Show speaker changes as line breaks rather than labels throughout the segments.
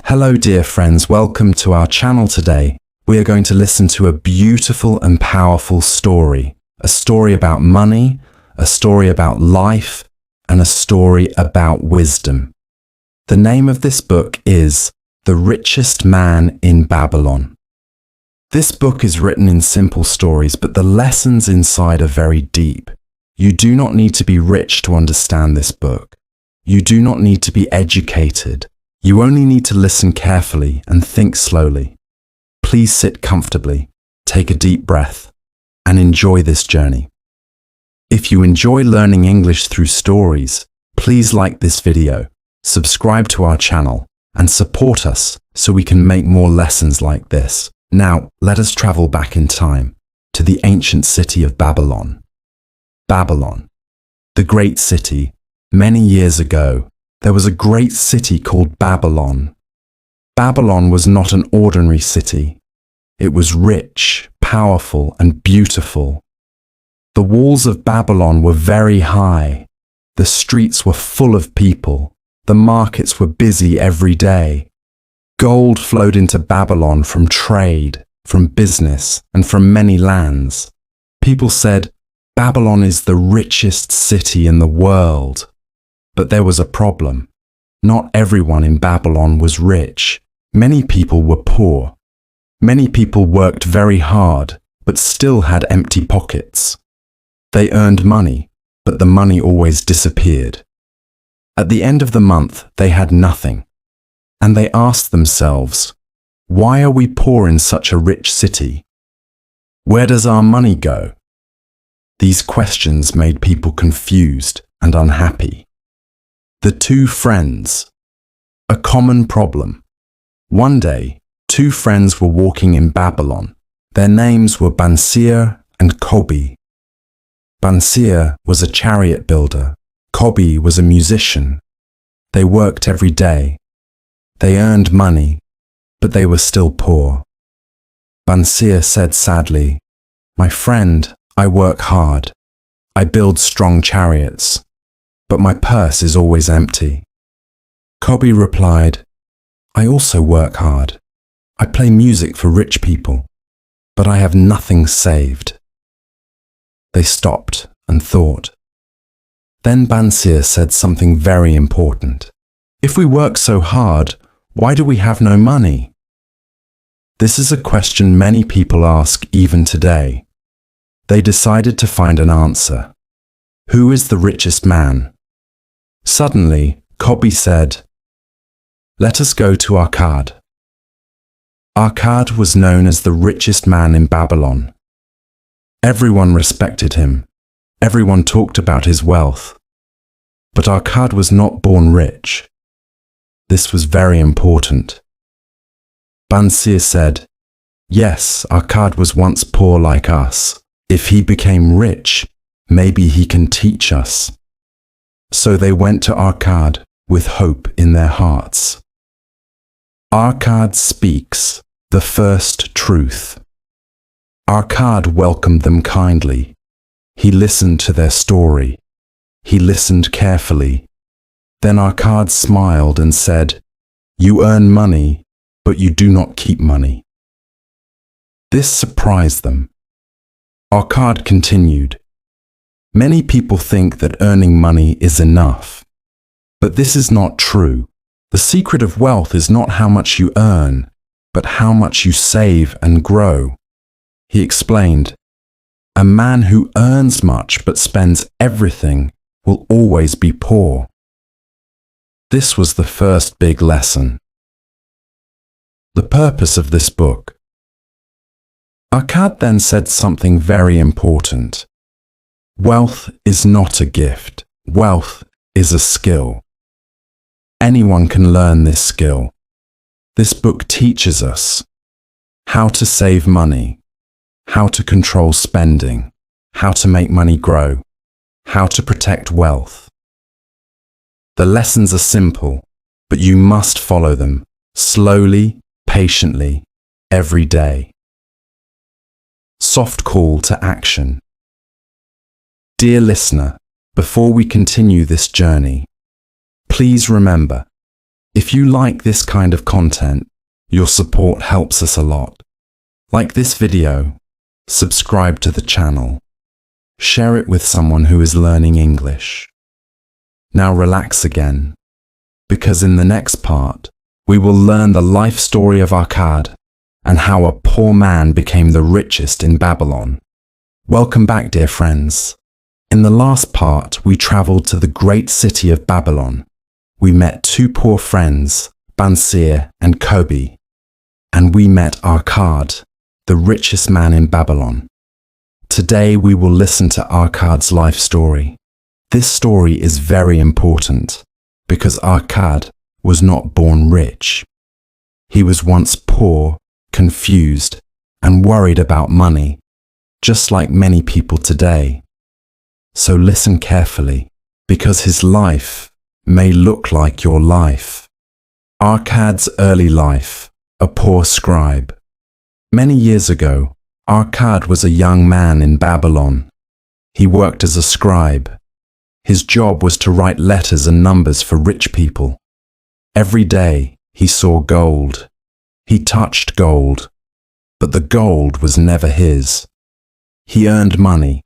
Hello dear friends, welcome to our channel today. We are going to listen to a beautiful and powerful story. A story about money, a story about life, and a story about wisdom. The name of this book is The Richest Man in Babylon. This book is written in simple stories, but the lessons inside are very deep. You do not need to be rich to understand this book. You do not need to be educated. You only need to listen carefully and think slowly. Please sit comfortably, take a deep breath, and enjoy this journey. If you enjoy learning English through stories, please like this video, subscribe to our channel, and support us so we can make more lessons like this. Now, let us travel back in time to the ancient city of Babylon. Babylon, the great city. Many years ago, there was a great city called Babylon. Babylon was not an ordinary city. It was rich, powerful, and beautiful. The walls of Babylon were very high. The streets were full of people. The markets were busy every day. Gold flowed into Babylon from trade, from business, and from many lands. People said, Babylon is the richest city in the world. But there was a problem. Not everyone in Babylon was rich. Many people were poor. Many people worked very hard, but still had empty pockets. They earned money, but the money always disappeared. At the end of the month, they had nothing. And they asked themselves, why are we poor in such a rich city? Where does our money go? These questions made people confused and unhappy. The two friends. A common problem. One day, two friends were walking in Babylon. Their names were Bansir and Kobi. Bansir was a chariot builder. Kobi was a musician. They worked every day. They earned money, but they were still poor. Bansir said sadly, "My friend, I work hard. I build strong chariots. But my purse is always empty." Kobi replied, "I also work hard. I play music for rich people, but I have nothing saved." They stopped and thought. Then Bansir said something very important. "If we work so hard, why do we have no money?" This is a question many people ask even today. They decided to find an answer. Who is the richest man? Suddenly, Kobi said, "Let us go to Akkad." Akkad was known as the richest man in Babylon. Everyone respected him. Everyone talked about his wealth. But Akkad was not born rich. This was very important. Bansir said, "Yes, Akkad was once poor like us. If he became rich, maybe he can teach us." So they went to Akkad with hope in their hearts. Akkad speaks the first truth. Akkad welcomed them kindly. He listened to their story. He listened carefully. Then Akkad smiled and said, "You earn money, but you do not keep money." This surprised them. Akkad continued, "Many people think that earning money is enough. But this is not true. The secret of wealth is not how much you earn, but how much you save and grow." He explained, "A man who earns much but spends everything will always be poor." This was the first big lesson. The purpose of this book. Akkad then said something very important. Wealth is not a gift. Wealth is a skill. Anyone can learn this skill. This book teaches us how to save money, how to control spending, how to make money grow, how to protect wealth. The lessons are simple, but you must follow them slowly, patiently, every day. Soft call to action. Dear listener, before we continue this journey, please remember, If you like this kind of content, your support helps us a lot. Like this video, subscribe to the channel, share it with someone who is learning English. Now relax again, because in the next part, we will learn the life story of Arkad and how a poor man became the richest in Babylon. Welcome back, dear friends. In the last part, we traveled to the great city of Babylon. We met two poor friends, Bansir and Kobi, and we met Arkad, the richest man in Babylon. Today we will listen to Arkad's life story. This story is very important because Arkad was not born rich. He was once poor, confused, and worried about money, just like many people today. So listen carefully, because his life may look like your life. Arkad's early life, a poor scribe. Many years ago, Arkad was a young man in Babylon. He worked as a scribe. His job was to write letters and numbers for rich people. Every day, he saw gold. He touched gold, but the gold was never his. He earned money,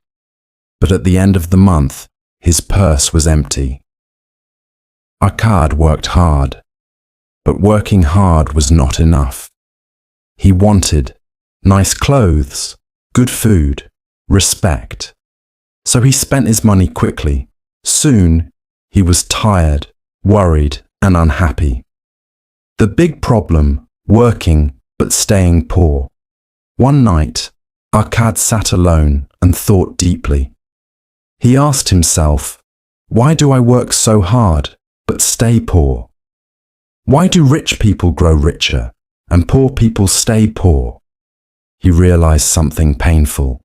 but at the end of the month, his purse was empty. Arkad worked hard, but working hard was not enough. He wanted nice clothes, good food, respect. So he spent his money quickly. Soon, he was tired, worried, and unhappy. The big problem, working but staying poor. One night, Arkad sat alone and thought deeply. He asked himself, why do I work so hard but stay poor? Why do rich people grow richer and poor people stay poor? He realized something painful.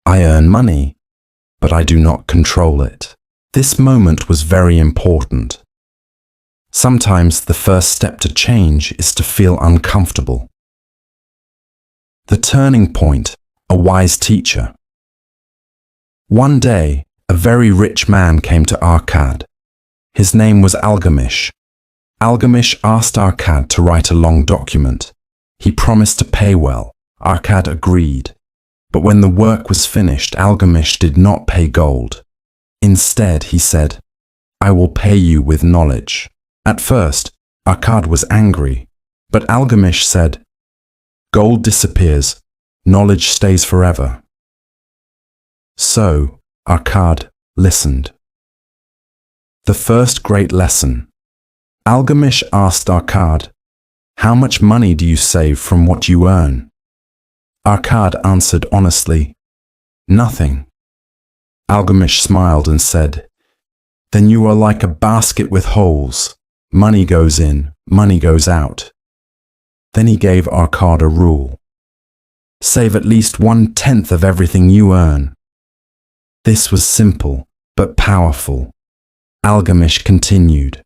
I earn money, but I do not control it. This moment was very important. Sometimes the first step to change is to feel uncomfortable. The turning point, a wise teacher. One day, a very rich man came to Arkad. His name was Algamish. Algamish asked Arkad to write a long document. He promised to pay well. Arkad agreed. But when the work was finished, Algamish did not pay gold. Instead, he said, I will pay you with knowledge. At first, Arkad was angry, but Algamish said, gold disappears, knowledge stays forever. So, Arkad listened. The first great lesson. Algamish asked Arkad, how much money do you save from what you earn? Arkad answered honestly, nothing. Algamish smiled and said, then you are like a basket with holes. Money goes in, money goes out. Then he gave Arkad a rule. Save at least 1/10 of everything you earn. This was simple, but powerful. Algamish continued.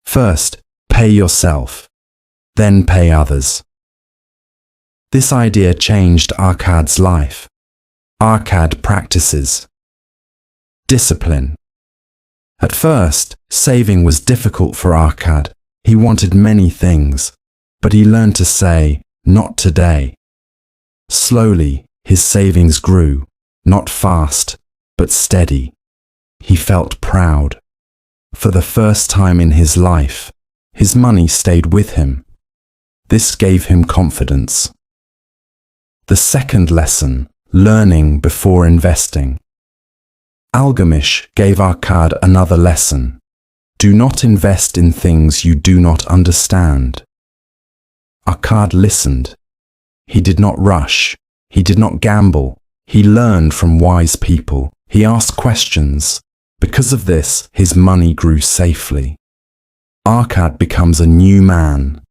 First, pay yourself, then pay others. This idea changed Arkad's life. Arkad practices discipline. At first, saving was difficult for Arkad. He wanted many things, but he learned to say, not today. Slowly, his savings grew, not fast, but steady. He felt proud. For the first time in his life, his money stayed with him. This gave him confidence. The second lesson, learning before investing. Algamish gave Arkad another lesson. Do not invest in things you do not understand. Arkad listened. He did not rush. He did not gamble. He learned from wise people. He asked questions. Because of this, his money grew safely. Arkad becomes a new man.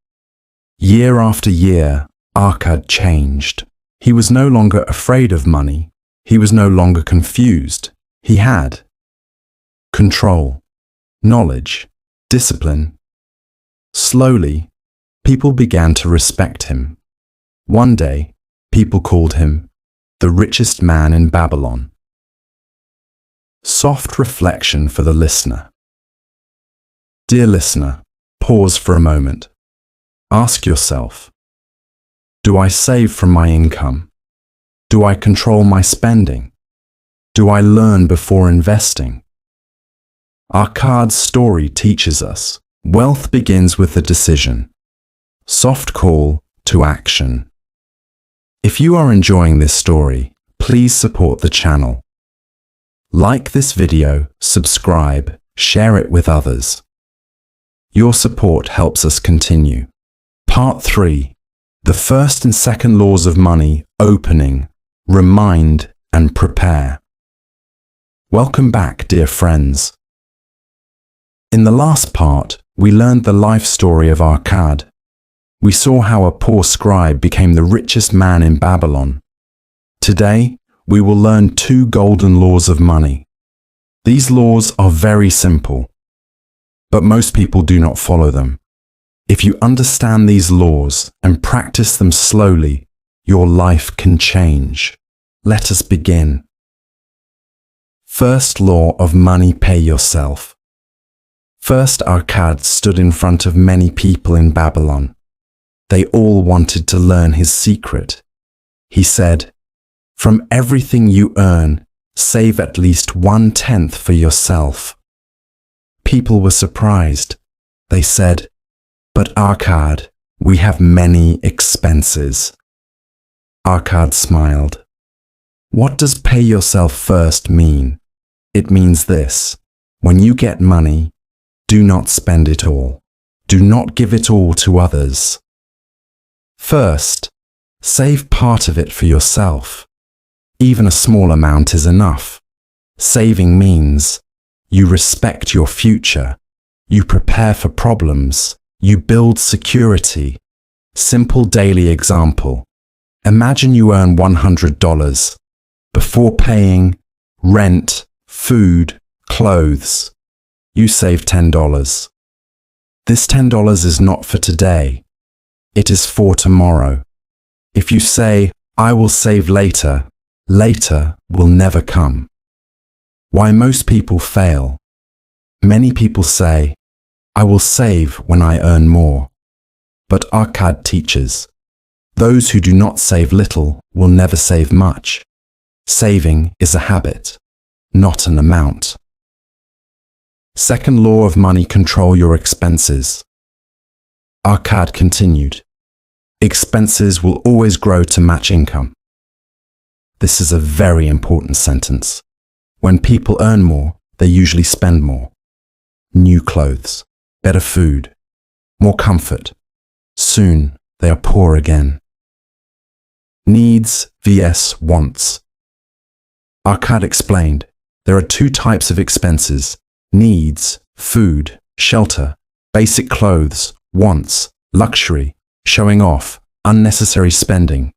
Year after year, Arkad changed. He was no longer afraid of money. He was no longer confused. He had control, knowledge, discipline. Slowly, people began to respect him. One day, people called him the richest man in Babylon. Soft reflection for the listener. Dear listener, Pause for a moment. Ask yourself, do I save from my income? Do I control my spending? Do I learn before investing? Our card's story teaches us wealth begins with a decision. Soft call to action. If you are enjoying this story, please support the channel. Like this video, subscribe, share it with others. Your support helps us continue. Part 3. The first and second laws of money: opening, remind, and prepare. Welcome back, dear friends. In the last part, we learned the life story of Arkad. We saw how a poor scribe became the richest man in Babylon. Today, we will learn 2 golden laws of money. These laws are very simple, but most people do not follow them. If you understand these laws and practice them slowly, your life can change. Let us begin. First law of money: pay yourself. First, Arkad stood in front of many people in Babylon. They all wanted to learn his secret. He said, "From everything you earn, save at least 1/10 for yourself." People were surprised. They said, "But Arkad, we have many expenses." Arkad smiled. What does pay yourself first mean? It means this: when you get money, do not spend it all. Do not give it all to others. First, save part of it for yourself. Even a small amount is enough. Saving means you respect your future, you prepare for problems, you build security. Simple daily example. Imagine you earn $100. Before paying rent, food, clothes, you save $10. This $10 is not for today. It is for tomorrow. If you say, "I will save later," later will never come. Why most people fail? Many people say, "I will save when I earn more." But Arkad teaches, those who do not save little will never save much. Saving is a habit, not an amount. Second law of money: control your expenses. Arkad continued, expenses will always grow to match income. This is a very important sentence. When people earn more, they usually spend more. New clothes, better food, more comfort. Soon, they are poor again. Needs vs. wants. Arkad explained, there are 2 types of expenses: needs, food, shelter, basic clothes; wants, luxury, showing off, unnecessary spending.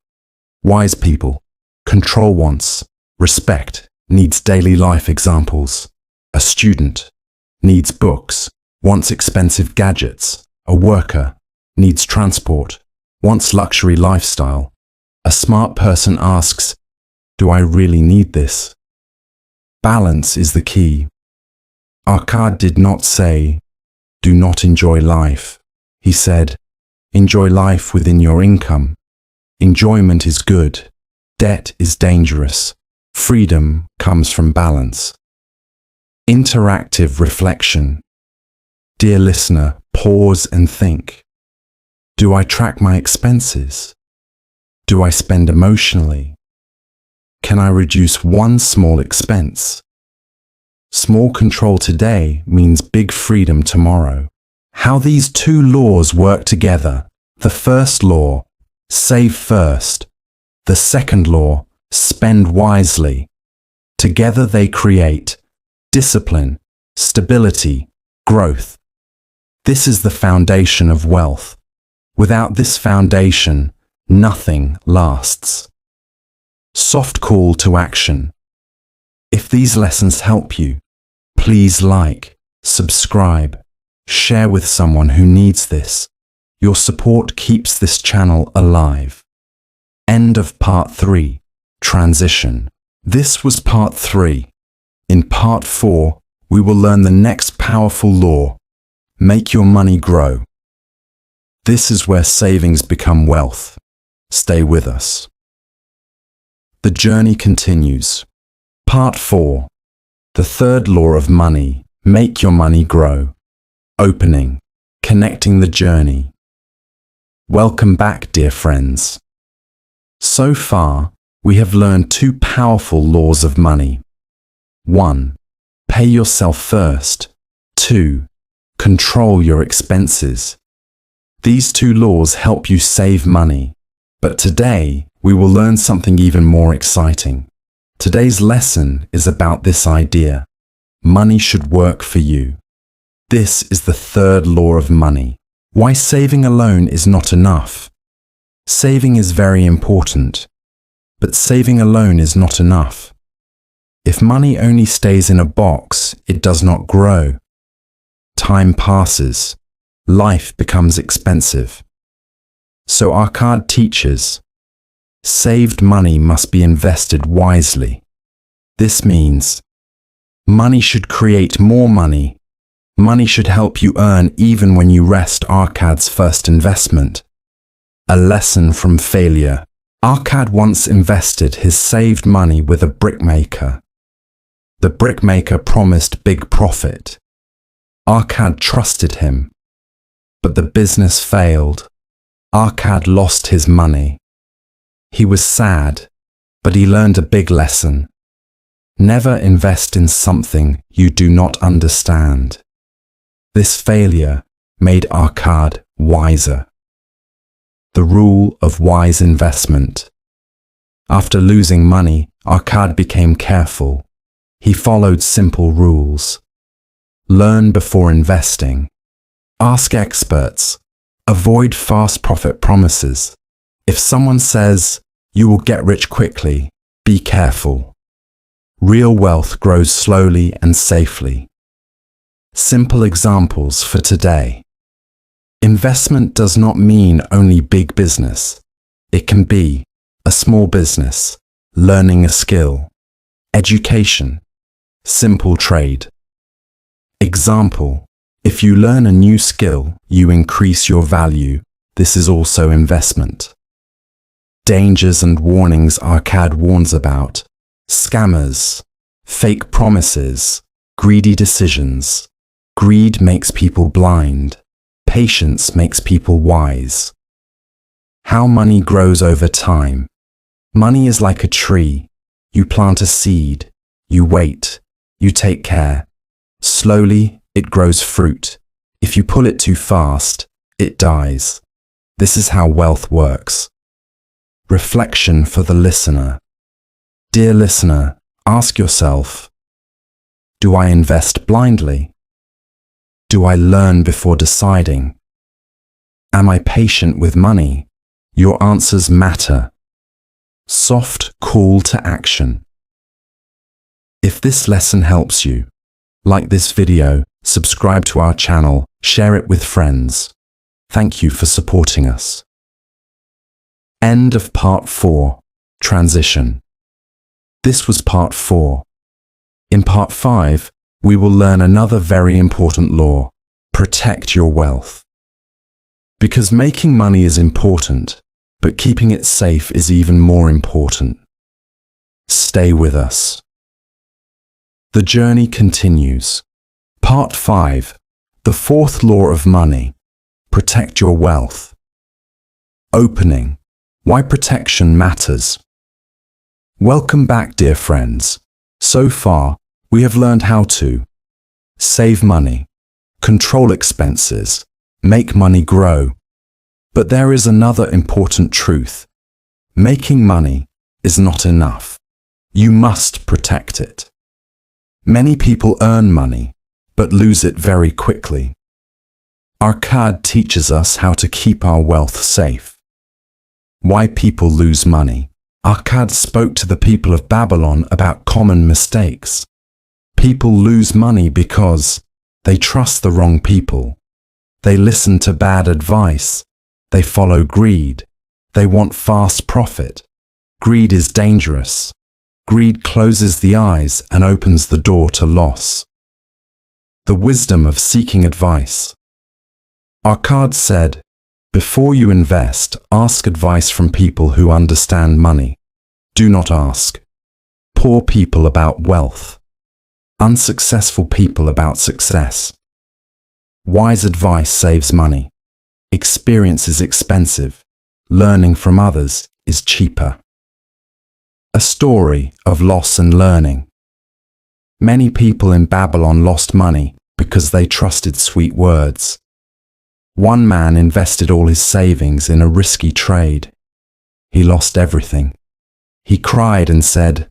Wise people control wants. Respect needs daily life examples. A student needs books, wants expensive gadgets. A worker needs transport, wants luxury lifestyle. A smart person asks, do I really need this? Balance is the key. Arkad did not say, do not enjoy life. He said, enjoy life within your income. Enjoyment is good. Debt is dangerous. Freedom comes from balance. Interactive reflection. Dear listener, pause and think. Do I track my expenses? Do I spend emotionally? Can I reduce one small expense? Small control today means big freedom tomorrow. How these 2 laws work together. The first law, save first. The second law, spend wisely. Together they create discipline, stability, growth. This is the foundation of wealth. Without this foundation, nothing lasts. Soft call to action. If these lessons help you, please like, subscribe, share with someone who needs this. Your support keeps this channel alive. End of part 3. Transition. This was part 3. In part 4, we will learn the next powerful law. Make your money grow. This is where savings become wealth. Stay with us. The journey continues. Part 4. The third law of money. Make your money grow. Opening. Connecting the journey. Welcome back, dear friends. So far, we have learned 2 powerful laws of money. 1. Pay yourself first. 2. Control your expenses. These 2 laws help you save money. But today, we will learn something even more exciting. Today's lesson is about this idea. Money should work for you. This is the third law of money. Why saving alone is not enough. Saving is very important, but saving alone is not enough. If money only stays in a box, it does not grow. Time passes. Life becomes expensive. So our card teaches, saved money must be invested wisely. This means money should create more money. Money should help you earn even when you rest. Arkad's first investment. A lesson from failure. Arkad once invested his saved money with a brickmaker. The brickmaker promised big profit. Arkad trusted him. But the business failed. Arkad lost his money. He was sad, but he learned a big lesson. Never invest in something you do not understand. This failure made Arkad wiser. The rule of wise investment. After losing money, Arkad became careful. He followed simple rules. Learn before investing. Ask experts. Avoid fast profit promises. If someone says, you will get rich quickly, be careful. Real wealth grows slowly and safely. Simple examples for today. Investment does not mean only big business. It can be a small business, learning a skill, education, simple trade. Example, if you learn a new skill, you increase your value. This is also investment. Dangers and warnings Arkad warns about. Scammers, fake promises, greedy decisions. Greed makes people blind. Patience makes people wise. How money grows over time. Money is like a tree. You plant a seed. You wait. You take care. Slowly, it grows fruit. If you pull it too fast, it dies. This is how wealth works. Reflection for the listener. Dear listener, ask yourself, do I invest blindly? Do I learn before deciding? Am I patient with money? Your answers matter. Soft call to action. If this lesson helps you, like this video, subscribe to our channel, share it with friends. Thank you for supporting us. End of part 4. Transition. This was part 4. In part 5, we will learn another very important law. Protect your wealth. Because making money is important, but keeping it safe is even more important. Stay with us. The journey continues. Part 5. The 4th law of money. Protect your wealth. Opening. Why protection matters. Welcome back, dear friends. So far, we have learned how to save money, control expenses, make money grow. But there is another important truth. Making money is not enough. You must protect it. Many people earn money, but lose it very quickly. Arkad teaches us how to keep our wealth safe. Why people lose money. Arkad spoke to the people of Babylon about common mistakes. People lose money because they trust the wrong people. They listen to bad advice. They follow greed. They want fast profit. Greed is dangerous. Greed closes the eyes and opens the door to loss. The wisdom of seeking advice. Arkad said, "Before you invest, ask advice from people who understand money. Do not ask poor people about wealth, unsuccessful people about success. Wise advice saves money. Experience is expensive. Learning from others is cheaper." A story of loss and learning. Many people in Babylon lost money because they trusted sweet words. One man invested all his savings in a risky trade. He lost everything. He cried and said,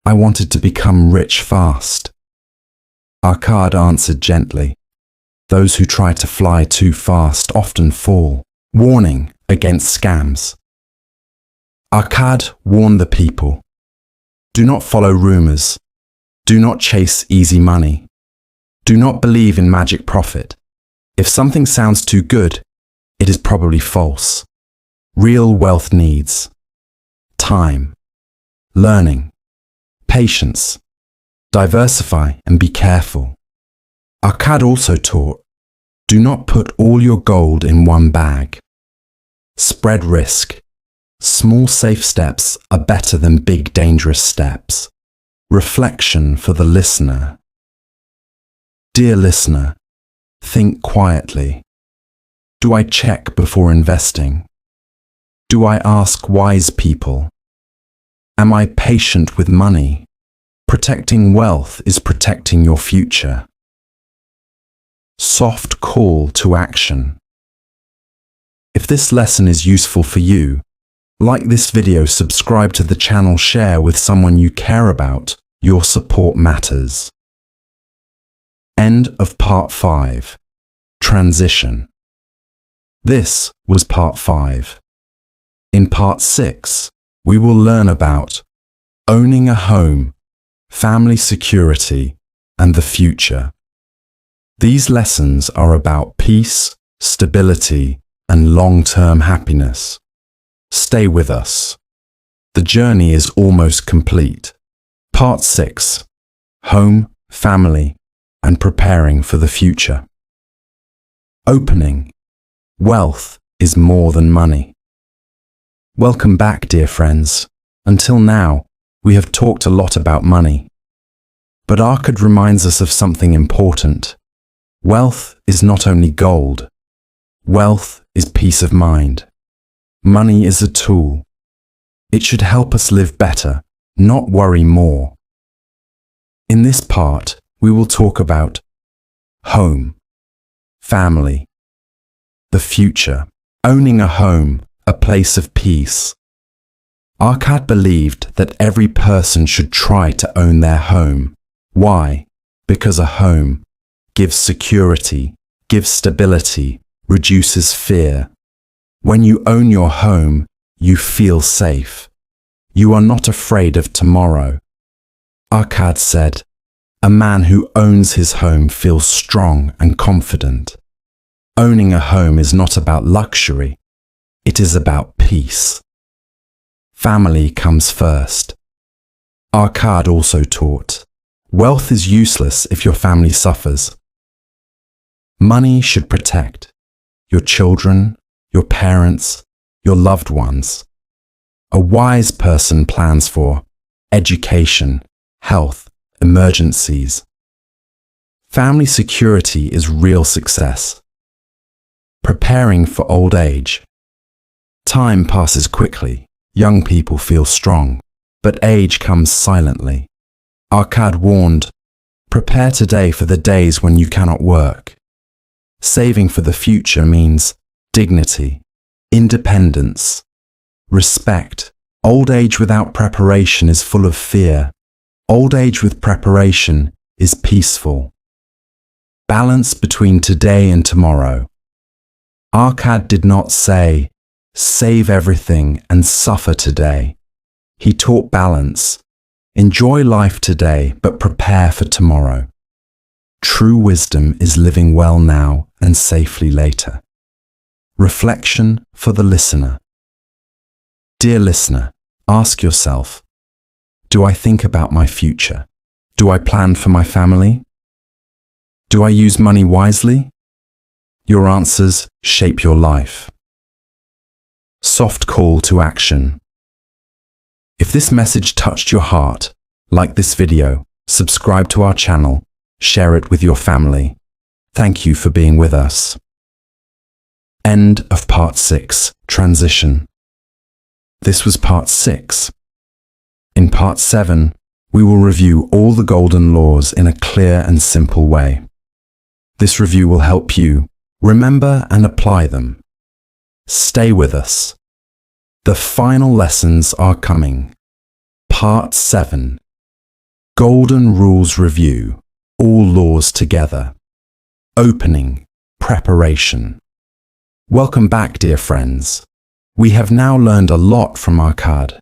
"I wanted to become rich fast." Arkad answered gently, "Those who try to fly too fast often fall." Warning against scams. Arkad warned the people, "Do not follow rumors. Do not chase easy money. Do not believe in magic profit. If something sounds too good, it is probably false. Real wealth needs time, learning, patience. Diversify and be careful." Arkad also taught, "Do not put all your gold in one bag. Spread risk. Small safe steps are better than big dangerous steps." Reflection for the listener. Dear listener, think quietly. Do I check before investing? Do I ask wise people? Am I patient with money? Protecting wealth is protecting your future. Soft call to action. If this lesson is useful for you, like this video, subscribe to the channel, share with someone you care about. Your support matters. End of part 5. Transition. This was part 5. In part 6, we will learn about owning a home, family security, and the future. These lessons are about peace, stability, and long-term happiness. Stay with us. The journey is almost complete. Part 6. Home, family, and preparing for the future. Opening. Wealth is more than money. Welcome back, dear friends. Until now, we have talked a lot about money. But Arkad reminds us of something important. Wealth is not only gold. Wealth is peace of mind. Money is a tool. It should help us live better, not worry more. In this part, we will talk about home, family, the future, owning a home, a place of peace. Arkad believed that every person should try to own their home. Why? Because a home gives security, gives stability, reduces fear. When you own your home, you feel safe. You are not afraid of tomorrow. Arkad said, "A man who owns his home feels strong and confident." Owning a home is not about luxury. It is about peace. Family comes first. Arkad also taught, wealth is useless if your family suffers. Money should protect your children, your parents, your loved ones. A wise person plans for education, health, emergencies. Family security is real success. Preparing for old age. Time passes quickly. Young people feel strong, but age comes silently. Arkad warned, prepare today for the days when you cannot work. Saving for the future means dignity, independence, respect. Old age without preparation is full of fear. Old age with preparation is peaceful. Balance between today and tomorrow. Arkad did not say, save everything and suffer today. He taught balance. Enjoy life today, but prepare for tomorrow. True wisdom is living well now and safely later. Reflection for the listener. Dear listener, ask yourself, do I think about my future? Do I plan for my family? Do I use money wisely? Your answers shape your life. Soft call to action. If this message touched your heart, like this video, subscribe to our channel, share it with your family. Thank you for being with us. End of part 6, Transition. This was part 6. In part 7, we will review all the golden laws in a clear and simple way. This review will help you remember and apply them. Stay with us. The final lessons are coming. Part 7. Golden Rules Review. All laws together. Opening. Preparation. Welcome back, dear friends. We have now learned a lot from our card.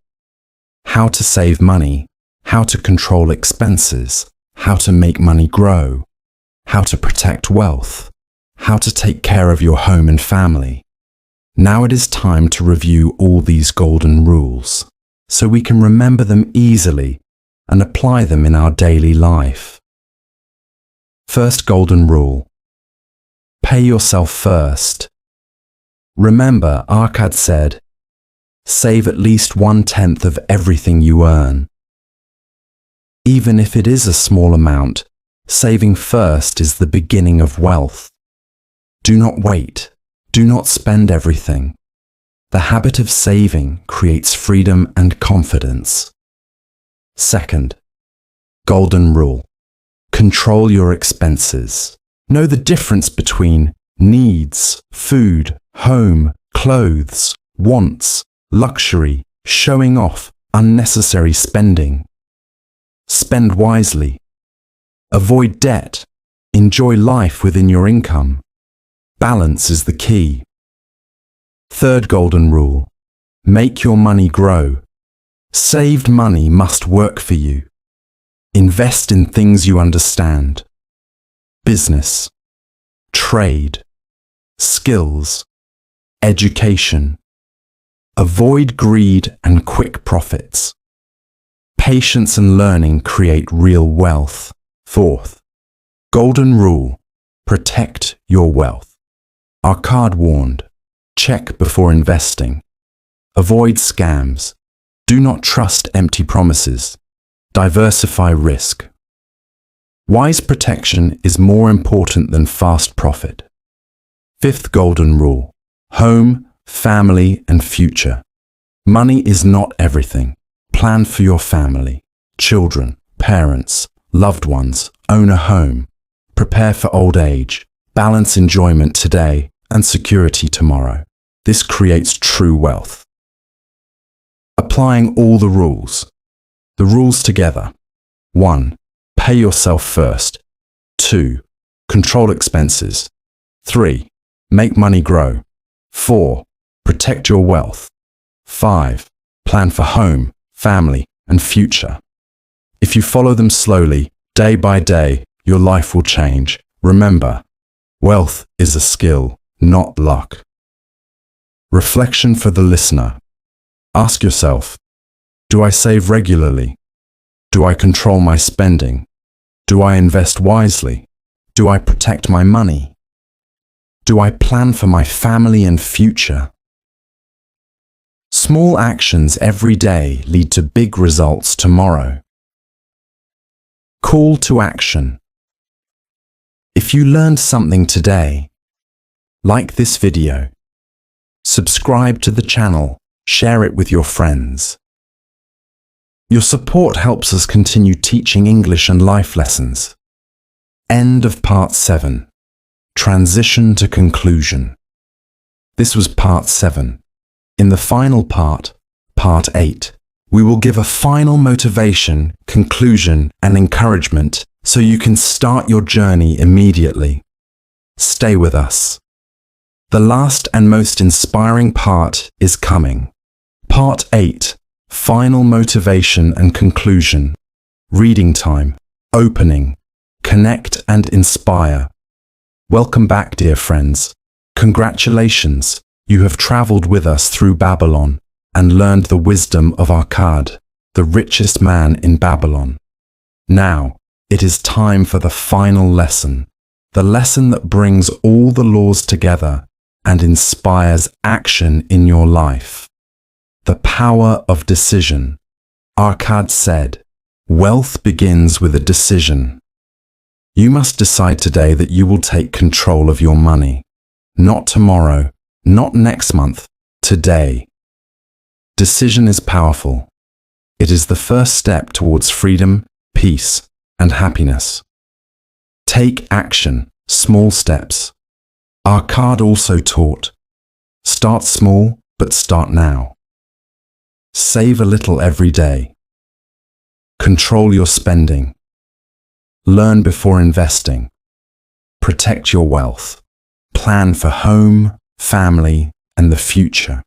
How to save money, how to control expenses, how to make money grow, how to protect wealth, how to take care of your home and family. Now it is time to review all these golden rules, so we can remember them easily and apply them in our daily life. First golden rule. Pay yourself first. Remember, Arkad said, save at least 1/10 of everything you earn. Even if it is a small amount, saving first is the beginning of wealth. Do not wait. Do not spend everything. The habit of saving creates freedom and confidence. Second, golden rule. Control your expenses. Know the difference between needs, food, home, clothes, wants, luxury, showing off, unnecessary spending. Spend wisely. Avoid debt. Enjoy life within your income. Balance is the key. Third golden rule. Make your money grow. Saved money must work for you. Invest in things you understand. Business, trade, skills, education. Avoid greed and quick profits. Patience and learning create real wealth. Fourth, golden rule. Protect your wealth. Our card warned, check before investing. Avoid scams. Do not trust empty promises. Diversify risk. Wise protection is more important than fast profit. Fifth golden rule. Home, family, and future. Money is not everything. Plan for your family, children, parents, loved ones, own a home. Prepare for old age. Balance enjoyment today and security tomorrow. This creates true wealth. Applying all the rules. The rules together. 1. Pay yourself first. 2. Control expenses. 3. Make money grow. 4. Protect your wealth. 5. Plan for home, family, and future. If you follow them slowly, day by day, your life will change. Remember, wealth is a skill, not luck. Reflection for the listener. Ask yourself, do I save regularly? Do I control my spending? Do I invest wisely? Do I protect my money? Do I plan for my family and future? Small actions every day lead to big results tomorrow. Call to action. If you learned something today, like this video, subscribe to the channel, share it with your friends. Your support helps us continue teaching English and life lessons. End of part 7. Transition to conclusion. This was part 7. In the final part, part 8, we will give a final motivation, conclusion, and encouragement so you can start your journey immediately. Stay with us. The last and most inspiring part is coming. Part 8, final motivation and conclusion. Reading time, opening, connect and inspire. Welcome back, dear friends. Congratulations, you have traveled with us through Babylon and learned the wisdom of Arkad, the richest man in Babylon. Now, it is time for the final lesson. the lesson that brings all the laws together and inspires action in your life. The power of decision. Arkad said, "Wealth begins with a decision." You must decide today that you will take control of your money. Not tomorrow, not next month, today. Decision is powerful. It is the first step towards freedom, peace, and happiness. Take action, small steps. Arkad also taught, start small, but start now. Save a little every day. Control your spending. Learn before investing. Protect your wealth. Plan for home, family, and the future.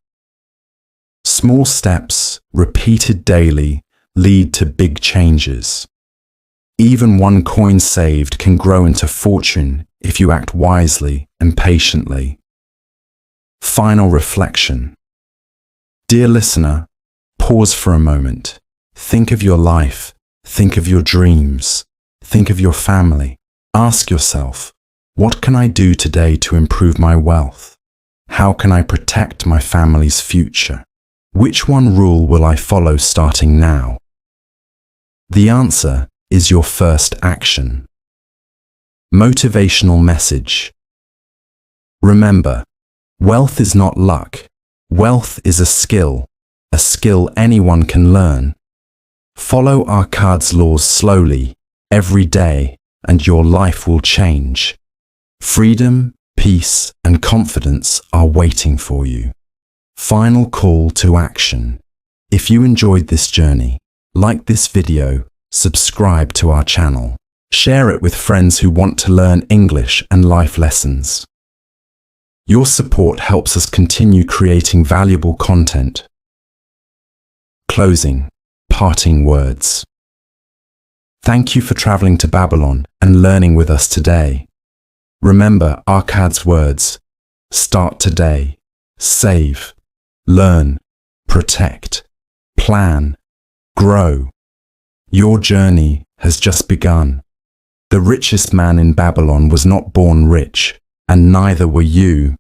Small steps, repeated daily, lead to big changes. Even one coin saved can grow into fortune if you act wisely and patiently. Final reflection. Dear listener, pause for a moment. Think of your life. Think of your dreams. Think of your family. Ask yourself, what can I do today to improve my wealth? How can I protect my family's future? Which one rule will I follow starting now? The answer is your first action. Motivational message. Remember, wealth is not luck. Wealth is a skill anyone can learn. Follow Arkad's laws slowly, every day, and your life will change. Freedom, peace, and confidence are waiting for you. Final call to action. If you enjoyed this journey, like this video, subscribe to our channel. Share it with friends who want to learn English and life lessons. Your support helps us continue creating valuable content. Closing, parting words. Thank you for traveling to Babylon and learning with us today. Remember Arkad's words. Start today. Save. Learn. Protect. Plan. Grow. Your journey has just begun. The richest man in Babylon was not born rich, and neither were you.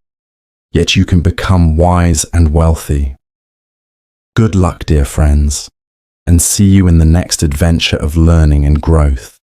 Yet you can become wise and wealthy. Good luck, dear friends, and see you in the next adventure of learning and growth.